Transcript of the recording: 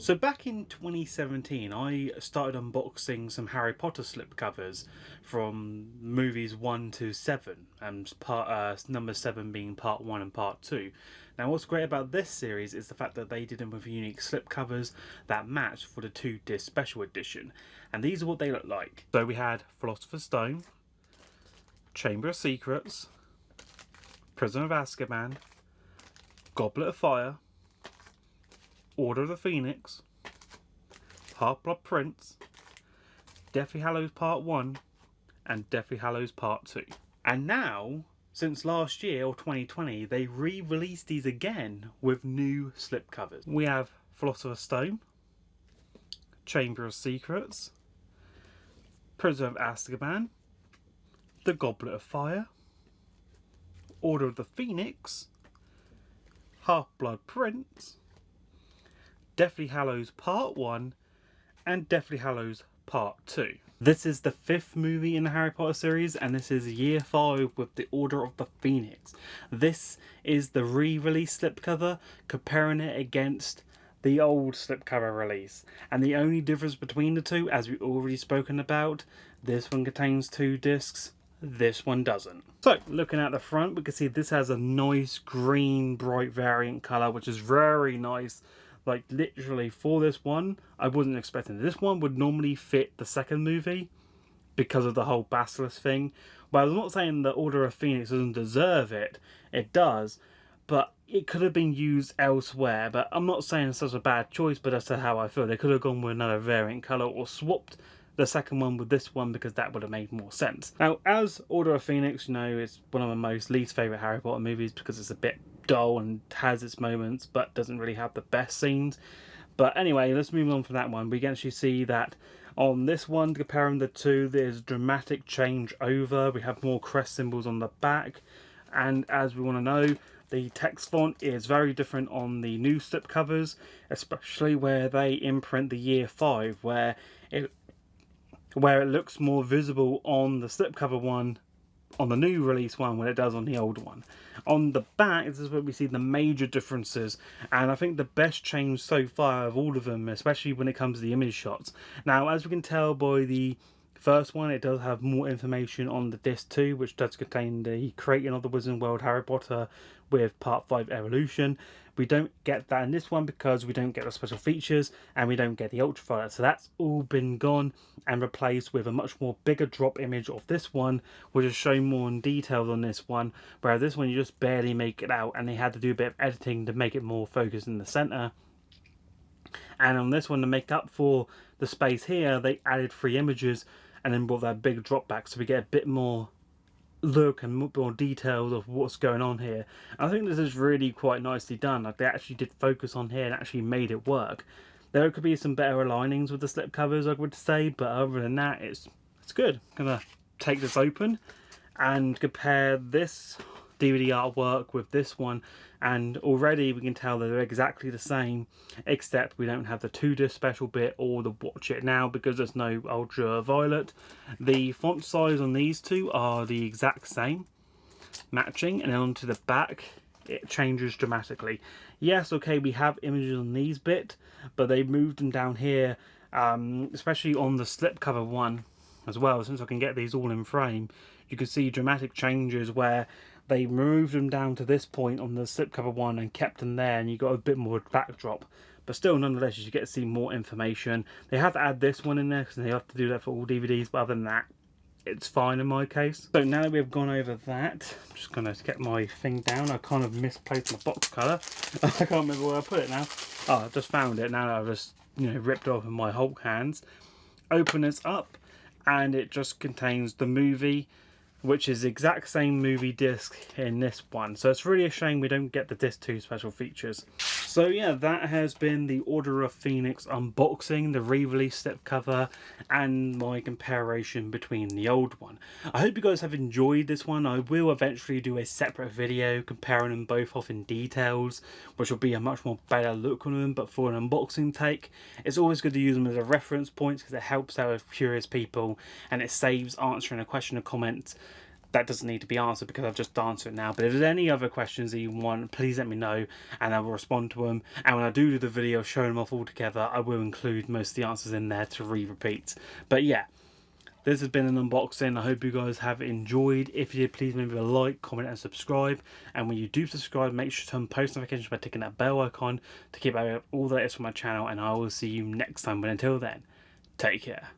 So back in 2017, I started unboxing some Harry Potter slipcovers from movies 1 to 7, and number 7 being part 1 and part 2. Now what's great about this series is the fact that they did them with unique slipcovers that match for the 2-disc special edition. And these are what they look like. So we had Philosopher's Stone, Chamber of Secrets, Prisoner of Azkaban, Goblet of Fire, Order of the Phoenix, Half-Blood Prince, Deathly Hallows Part 1, and Deathly Hallows Part 2. And now, since last year or 2020, they re-released these again with new slipcovers. We have Philosopher's Stone, Chamber of Secrets, Prisoner of Azkaban, The Goblet of Fire, Order of the Phoenix, Half-Blood Prince, Deathly Hallows Part 1, and Deathly Hallows Part 2. This is the 5th movie in the Harry Potter series, and this is year 5 with the Order of the Phoenix. This is the re-release slipcover, comparing it against the old slipcover release. And the only difference between the two, as we've already spoken about, this one contains 2 discs, this one doesn't. So, looking at the front, we can see this has a nice green, bright variant colour, which is very nice. Like, literally, for this one, I wasn't expecting it. This one would normally fit the second movie because of the whole Basilisk thing. But I'm not saying the Order of Phoenix doesn't deserve it. It does. But it could have been used elsewhere. But I'm not saying it's such a bad choice, but that's how I feel. They could have gone with another variant colour or swapped the second one with this one, because that would have made more sense. Now, as Order of Phoenix, you know, it's one of my most least favourite Harry Potter movies because it's a bit dull and has its moments but doesn't really have the best scenes. But anyway, let's move on from that one. We can actually see that on this one, comparing the two, there's dramatic change over. We have more crest symbols on the back, and as we want to know, the text font is very different on the new slipcovers, especially where they imprint the year 5, where it looks more visible on the slipcover one, on the new release one, when it does on the old one. On the back, this is where we see the major differences, and I think the best change so far of all of them, especially when it comes to the image shots. Now, as we can tell by the first one, it does have more information on the disc 2, which does contain the creating of the Wizarding World Harry Potter with Part 5 Evolution. We don't get that in this one because we don't get the special features and we don't get the ultraviolet. So that's all been gone and replaced with a much more bigger drop image of this one, which is shown more in detail on this one. Whereas this one, you just barely make it out, and they had to do a bit of editing to make it more focused in the center. And on this one, to make up for the space here, they added 3 images and then brought that big drop back, so we get a bit more look and more details of what's going on here. I think this is really quite nicely done. Like, they actually did focus on here and actually made it work. There could be some better alignings with the slipcovers, I would say, but other than that, it's good. I'm gonna take this open and compare this DVD artwork with this one, and already we can tell that they're exactly the same, except we don't have the 2-disc special bit or the watch it now because there's no ultraviolet. The font size on these two are the exact same, matching, and then onto the back it changes dramatically. Yes, okay, we have images on these bit, but they moved them down here, especially on the slipcover one as well. Since I can get these all in frame, you can see dramatic changes where they moved them down to this point on the slipcover one and kept them there, and you got a bit more backdrop. But still, nonetheless, you get to see more information. They have to add this one in there because they have to do that for all DVDs, but other than that, it's fine in my case. So now that we've gone over that, I'm just going to get my thing down. I kind of misplaced my box cutter. I can't remember where I put it now. Oh, I've just found it now that I've just, ripped off in my Hulk hands. Open this up, and it just contains the movie, which is the exact same movie disc in this one. So it's really a shame we don't get the disc 2 special features. So yeah, that has been the Order of Phoenix unboxing, the re-release slipcover, and my comparison between the old one. I hope you guys have enjoyed this one. I will eventually do a separate video comparing them both off in details, which will be a much more better look on them, but for an unboxing take, it's always good to use them as a reference point because it helps out with curious people and it saves answering a question or comment that doesn't need to be answered because I've just answered it now. But if there's any other questions that you want, please let me know and I will respond to them. And when I do the video showing them off all together, I will include most of the answers in there to repeat. But yeah, this has been an unboxing. I hope you guys have enjoyed. If you did, please leave a like, comment and subscribe. And when you do subscribe, make sure to turn post notifications by ticking that bell icon to keep up with all the latest from my channel. And I will see you next time. But until then, take care.